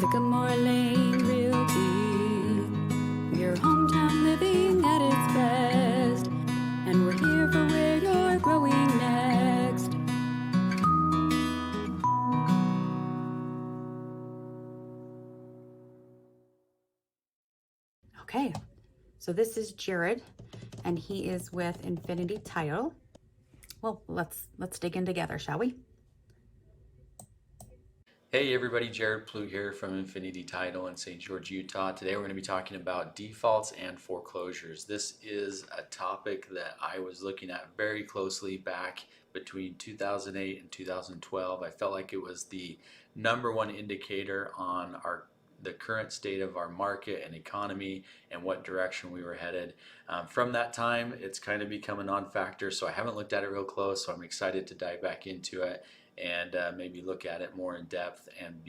Sycamore Lane Realty, your hometown living at its best, and we're here for where you're growing next. Okay, so this is Jared, and he is with Infinity Title. Well, let's dig in together, shall we? Hey everybody, Jared Plu here from Infinity Title in St. George, Utah. Today we're going to be talking about defaults and foreclosures. This is a topic that I was looking at very closely back between 2008 and 2012. I felt like it was the number one indicator on the current state of our market and economy and what direction we were headed. From that time, it's kind of become a non-factor, so I haven't looked at it real close, so I'm excited to dive back into it and maybe look at it more in depth and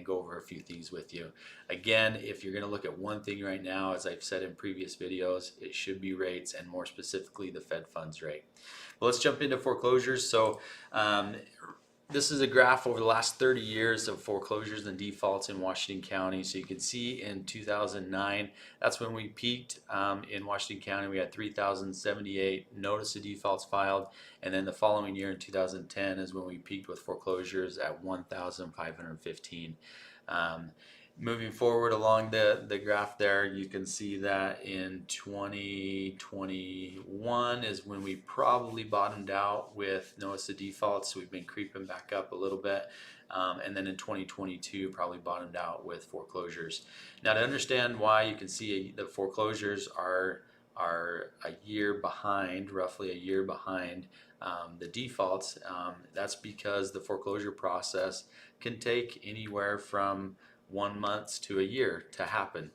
go over a few things with you. Again, if you're going to look at one thing right now, as I've said in previous videos, it should be rates, and more specifically the Fed funds rate. Well, let's jump into foreclosures. So this is a graph over the last 30 years of foreclosures and defaults in Washington County. So you can see in 2009, that's when we peaked in Washington County. We had 3,078 notice of defaults filed. And then the following year in 2010 is when we peaked with foreclosures at 1,515. Moving forward along the graph there, you can see that in 2021 is when we probably bottomed out with notice of defaults. So we've been creeping back up a little bit. And then in 2022 probably bottomed out with foreclosures. Now, to understand why, you can see the foreclosures are a year behind, roughly a year behind the defaults. That's because the foreclosure process can take anywhere from 1 month to a year to happen.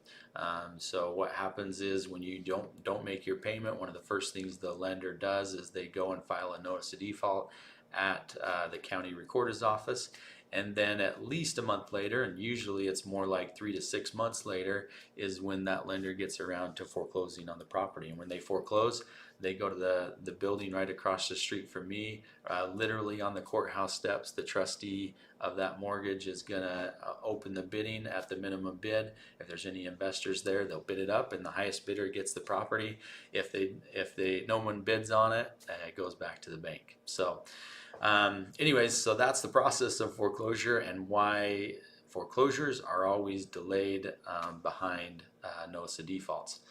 So what happens is when you don't make your payment, one of the first things the lender does is they go and file a notice of default at the county recorder's office. And then at least a month later, and usually it's more like 3 to 6 months later, is when that lender gets around to foreclosing on the property. And when they foreclose, they go to the building right across the street from me, literally on the courthouse steps. The trustee of that mortgage is gonna open the bidding at the minimum bid. If there's any investors there, they'll bid it up, and the highest bidder gets the property. If no one bids on it, it goes back to the bank. So anyways, so that's the process of foreclosure and why foreclosures are always delayed behind notice of defaults.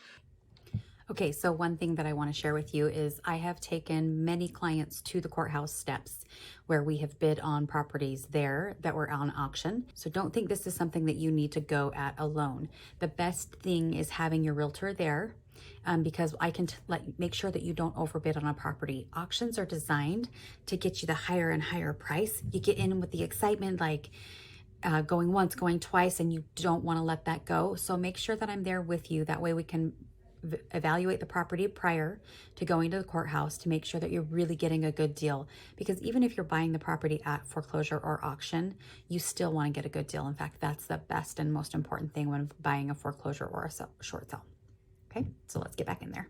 Okay, so one thing that I want to share with you is I have taken many clients to the courthouse steps where we have bid on properties there that were on auction. So don't think this is something that you need to go at alone. The best thing is having your realtor there. Because I can make sure that you don't overbid on a property. Auctions are designed to get you the higher and higher price. You get in with the excitement, like going once, going twice, and you don't want to let that go. So make sure that I'm there with you. That way we can evaluate the property prior to going to the courthouse to make sure that you're really getting a good deal. Because even if you're buying the property at foreclosure or auction, you still want to get a good deal. In fact, that's the best and most important thing when buying a foreclosure or a short sale. Okay, so let's get back in there.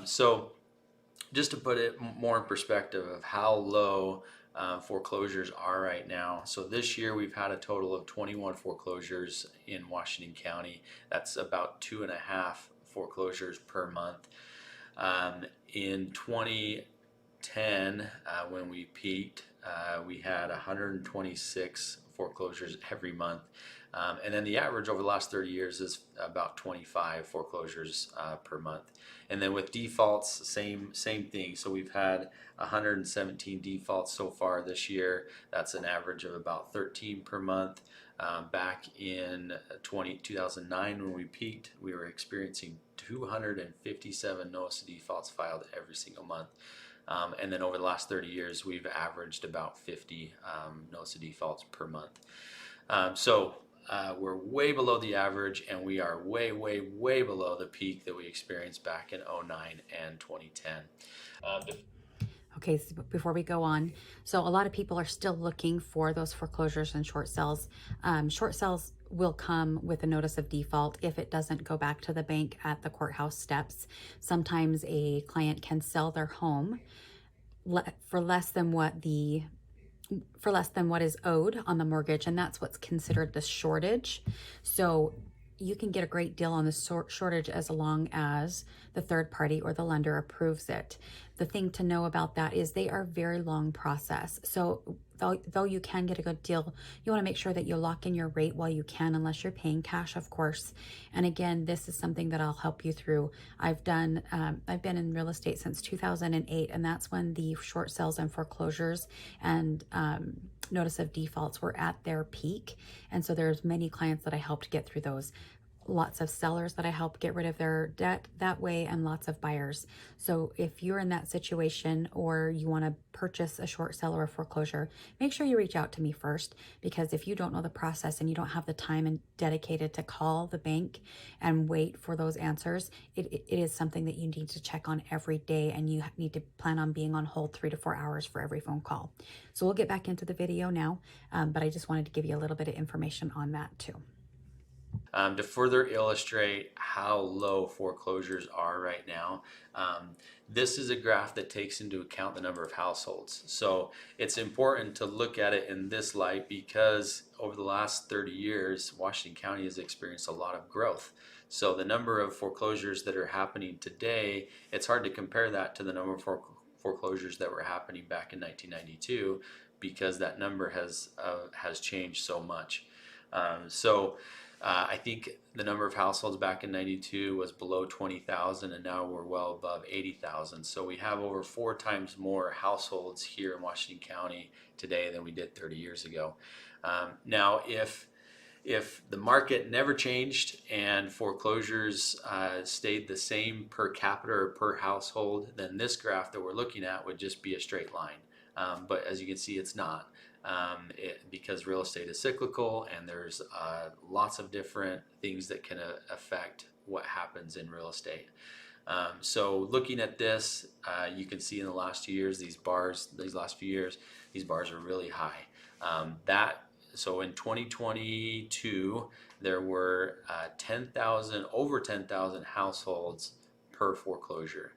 So just to put it more in perspective of how low foreclosures are right now. So this year we've had a total of 21 foreclosures in Washington County. That's about 2.5 foreclosures per month. In 2010, when we peaked, we had 126 foreclosures every month. And then the average over the last 30 years is about 25 foreclosures per month. And then with defaults, same thing. So we've had 117 defaults so far this year. That's an average of about 13 per month. Back in 2009 when we peaked, we were experiencing 257 notice of defaults filed every single month. And then over the last 30 years, we've averaged about 50 notice of defaults per month. We're way below the average, and we are way below the peak that we experienced back in 2009 and 2010. Okay, so before we go on, so a lot of people are still looking for those foreclosures and short sales. Short sales will come with a notice of default if it doesn't go back to the bank at the courthouse steps. Sometimes a client can sell their home for less than what the for less than what is owed on the mortgage, and that's what's considered the shortage. So you can get a great deal on the shortage as long as the third party or the lender approves it. The thing to know about that is they are very long process. So though you can get a good deal, you want to make sure that you lock in your rate while you can, unless you're paying cash, of course. And again, this is something that I'll help you through. I've been in real estate since 2008, and that's when the short sales and foreclosures and notice of defaults were at their peak. And so there's many clients that I helped get through those. Lots of sellers that I help get rid of their debt that way, and lots of buyers. So if you're in that situation or you want to purchase a short sale or a foreclosure, make sure you reach out to me first, because if you don't know the process and you don't have the time and dedicated to call the bank and wait for those answers, it is something that you need to check on every day, and you need to plan on being on hold 3 to 4 hours for every phone call. So we'll get back into the video now, but I just wanted to give you a little bit of information on that too. To further illustrate how low foreclosures are right now, this is a graph that takes into account the number of households. So it's important to look at it in this light, because over the last 30 years, Washington County has experienced a lot of growth. So the number of foreclosures that are happening today, it's hard to compare that to the number of foreclosures that were happening back in 1992, because that number has changed so much. I think the number of households back in 92 was below 20,000, and now we're well above 80,000. So we have over 4 times more households here in Washington County today than we did 30 years ago. Now, if the market never changed and foreclosures stayed the same per capita or per household, then this graph that we're looking at would just be a straight line. But as you can see, it's not. Because real estate is cyclical, and there's lots of different things that can affect what happens in real estate. So looking at this, you can see in the last 2 years, these last few years, these bars are really high. So in 2022, there were over 10,000 households per foreclosure.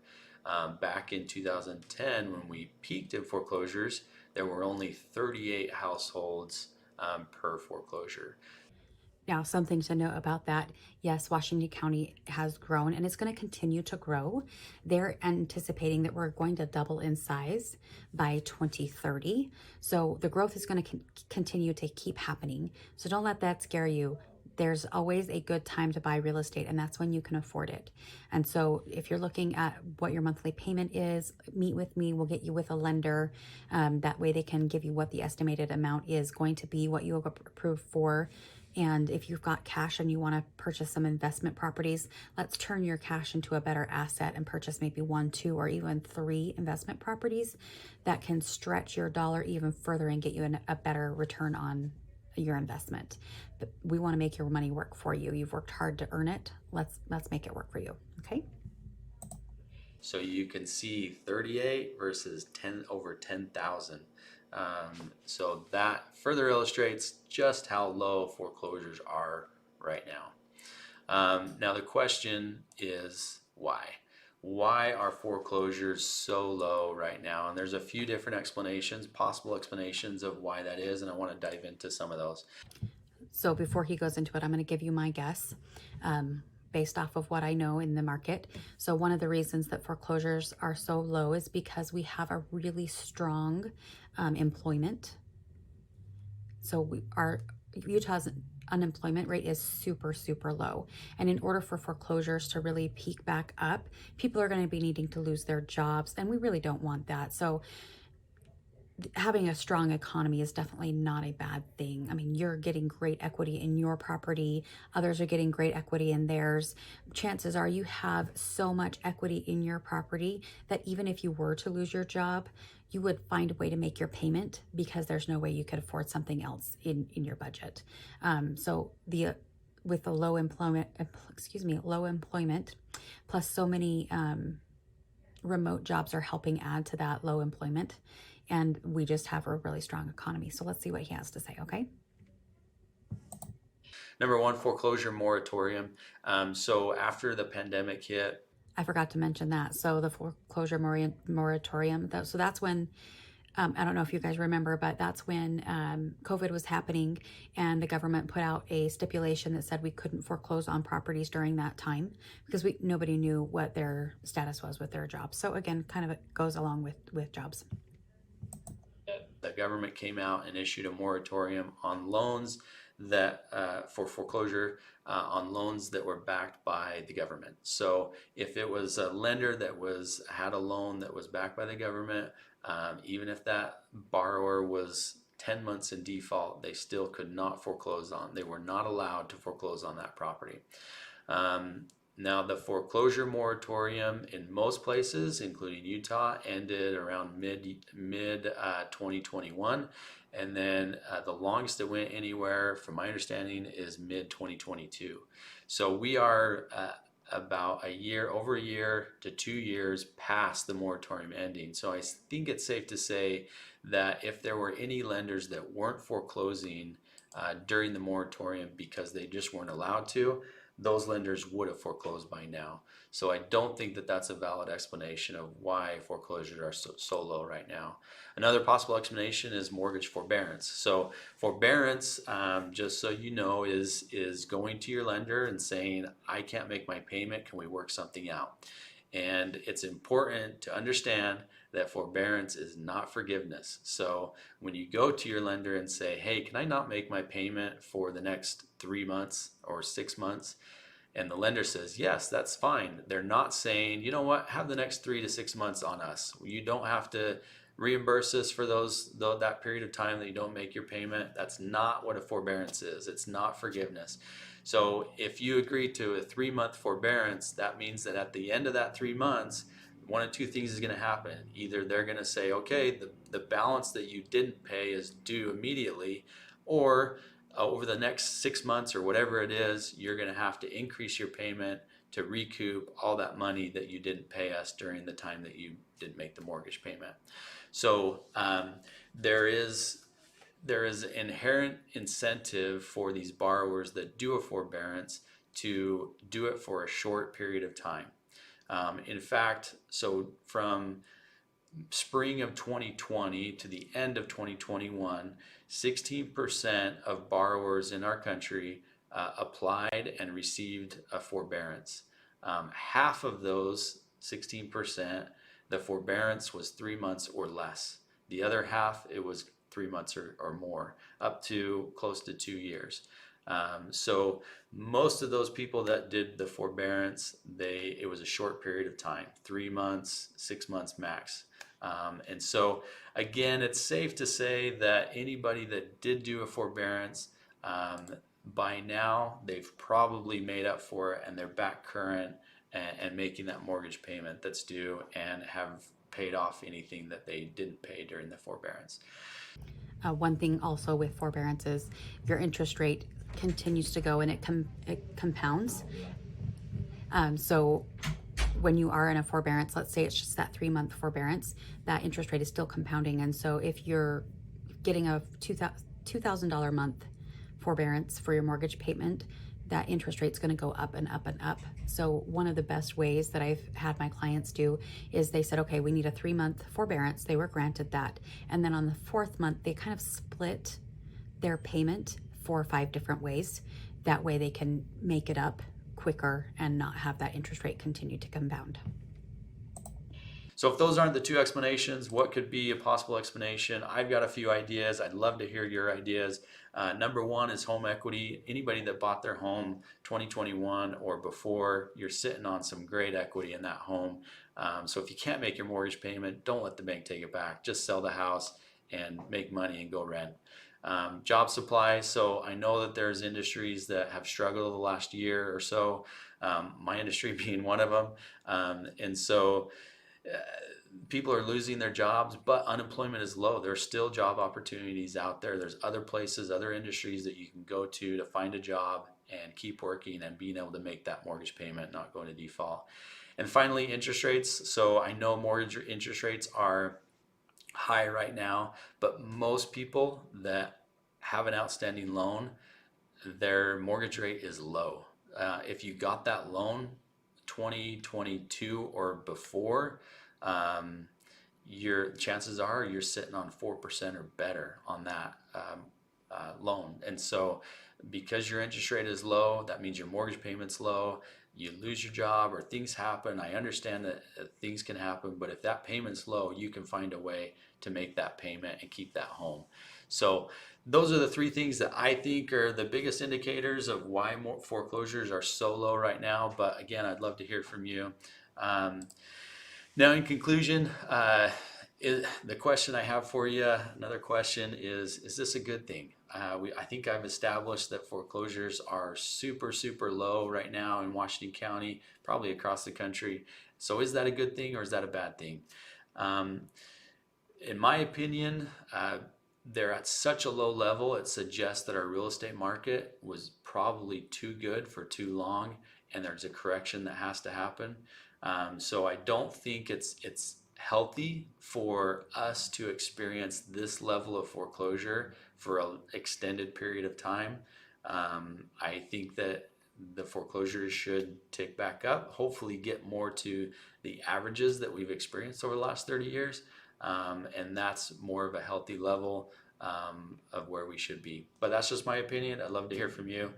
Back in 2010, when we peaked in foreclosures, there were only 38 households per foreclosure. Now, something to note about that, yes, Washington County has grown, and it's going to continue to grow. They're anticipating that we're going to double in size by 2030. So the growth is going to continue to keep happening. So don't let that scare you. There's always a good time to buy real estate, and that's when you can afford it. And so if you're looking at what your monthly payment is, meet with me. We'll get you with a lender. That way they can give you what the estimated amount is going to be, what you will approve for. And if you've got cash and you want to purchase some investment properties, let's turn your cash into a better asset and purchase maybe 1, 2, or even 3 investment properties that can stretch your dollar even further and get you a better return on your investment. But we want to make your money work for you. You've worked hard to earn it. Let's make it work for you. Okay. So you can see 38 versus over 10,000. So that further illustrates just how low foreclosures are right now. Now the question is why? Why are foreclosures so low right now? And there's a few different possible explanations of why that is, and I want to dive into some of those. So before he goes into it, I'm going to give you my guess based off of what I know in the market. So one of the reasons that foreclosures are so low is because we have a really strong employment. So Utah's unemployment rate is super, super low. And in order for foreclosures to really peak back up, people are going to be needing to lose their jobs, and we really don't want that. So having a strong economy is definitely not a bad thing. I mean, you're getting great equity in your property. Others are getting great equity in theirs. Chances are you have so much equity in your property that even if you were to lose your job, you would find a way to make your payment, because there's no way you could afford something else in your budget. With the low employment plus so many remote jobs are helping add to that low employment. And we just have a really strong economy. So let's see what he has to say, okay? Number 1, foreclosure moratorium. So after the pandemic hit, I forgot to mention that. So the foreclosure moratorium, so that's when I don't know if you guys remember, but that's when COVID was happening and the government put out a stipulation that said we couldn't foreclose on properties during that time because nobody knew what their status was with their jobs. So again, kind of it goes along with jobs. The government came out and issued a moratorium on loans that for foreclosure on loans that were backed by the government. So if it was a lender that had a loan that was backed by the government, even if that borrower was 10 months in default, they still could not foreclose on. They were not allowed to foreclose on that property. Now, the foreclosure moratorium in most places, including Utah, ended around mid 2021, and then the longest it went anywhere, from my understanding, is mid 2022. So we are about over a year to 2 years past the moratorium ending. So I think it's safe to say that if there were any lenders that weren't foreclosing during the moratorium because they just weren't allowed to, those lenders would have foreclosed by now. So I don't think that that's a valid explanation of why foreclosures are so low right now. Another possible explanation is mortgage forbearance. So forbearance, just so you know, is going to your lender and saying, I can't make my payment, can we work something out? And it's important to understand that forbearance is not forgiveness. So when you go to your lender and say, hey, can I not make my payment for the next 3 months or 6 months? And the lender says, yes, that's fine. They're not saying, you know what, have the next 3 to 6 months on us. You don't have to reimburse us for that period of time that you don't make your payment. That's not what a forbearance is. It's not forgiveness. So if you agree to a 3-month forbearance, that means that at the end of that 3 months, one of two things is going to happen. Either they're going to say, okay, the balance that you didn't pay is due immediately, or over the next 6 months or whatever it is, you're going to have to increase your payment to recoup all that money that you didn't pay us during the time that you didn't make the mortgage payment. So there is inherent incentive for these borrowers that do a forbearance to do it for a short period of time. In fact, so from spring of 2020 to the end of 2021, 16% of borrowers in our country applied and received a forbearance. Half of those 16%, the forbearance was 3 months or less. The other half, it was 3 months or more, up to close to 2 years. So most of those people that did the forbearance, it was a short period of time, 3 months, 6 months max. And so again, it's safe to say that anybody that did do a forbearance, by now they've probably made up for it and they're back current and making that mortgage payment that's due and have paid off anything that they didn't pay during the forbearance. One thing also with forbearance is your interest rate continues to go and it compounds. So when you are in a forbearance, let's say it's just that 3-month forbearance, that interest rate is still compounding. And so if you're getting a $2,000 a month forbearance for your mortgage payment, that interest rate's going to go up and up and up. So one of the best ways that I've had my clients do is they said, okay, we need a 3-month forbearance. They were granted that. And then on the 4th month, they kind of split their payment 4 or 5 different ways. That way they can make it up quicker and not have that interest rate continue to compound. So if those aren't the 2 explanations, what could be a possible explanation? I've got a few ideas. I'd love to hear your ideas. Number 1 is home equity. Anybody that bought their home 2021 or before, you're sitting on some great equity in that home. So if you can't make your mortgage payment, don't let the bank take it back. Just sell the house and make money and go rent. Job supply. So I know that there's industries that have struggled the last year or so, my industry being one of them. And so people are losing their jobs, but unemployment is low. There's still job opportunities out there. There's other places, other industries that you can go to find a job and keep working and being able to make that mortgage payment, not going to default. And finally, interest rates. So I know mortgage interest rates are high right now, but most people that have an outstanding loan, their mortgage rate is low. If you got that loan 2022 or before, your chances are you're sitting on 4% or better on that loan. And so because your interest rate is low, that means your mortgage payment's low, you lose your job or things happen. I understand that things can happen, but if that payment's low, you can find a way to make that payment and keep that home. So those are the three things that I think are the biggest indicators of why more foreclosures are so low right now. But again, I'd love to hear from you. Now, in conclusion, the question I have for you, another question is this a good thing? I think I've established that foreclosures are super, super low right now in Washington County, probably across the country. So is that a good thing or is that a bad thing? In my opinion, they're at such a low level, it suggests that our real estate market was probably too good for too long, and there's a correction that has to happen. So I don't think it's healthy for us to experience this level of foreclosure for an extended period of time. I think that the foreclosures should tick back up, hopefully get more to the averages that we've experienced over the last 30 years. And that's more of a healthy level of where we should be. But that's just my opinion. I'd love to hear from you.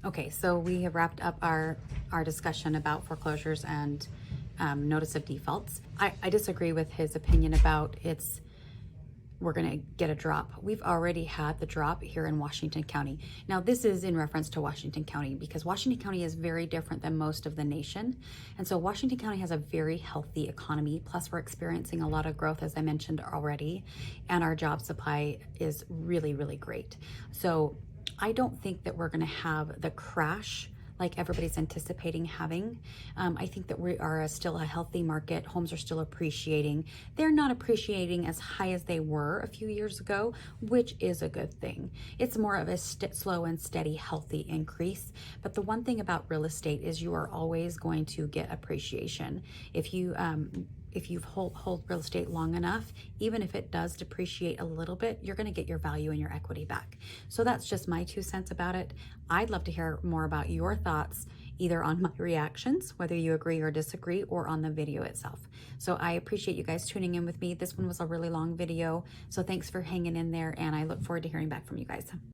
Okay, so we have wrapped up our discussion about foreclosures and notice of defaults. I disagree with his opinion about we're going to get a drop. We've already had the drop here in Washington County. Now, this is in reference to Washington County because Washington County is very different than most of the nation. And so Washington County has a very healthy economy. Plus, we're experiencing a lot of growth, as I mentioned already, and our job supply is really, really great. So I don't think that we're going to have the crash like everybody's anticipating having. I think that we are still a healthy market. Homes are still appreciating. They're not appreciating as high as they were a few years ago, which is a good thing. It's more of a slow and steady, healthy increase. But the one thing about real estate is you are always going to get appreciation. If you hold real estate long enough, even if it does depreciate a little bit, you're going to get your value and your equity back. So that's just my 2 cents about it. I'd love to hear more about your thoughts, either on my reactions, whether you agree or disagree, or on the video itself. So I appreciate you guys tuning in with me. This one was a really long video, so thanks for hanging in there, and I look forward to hearing back from you guys.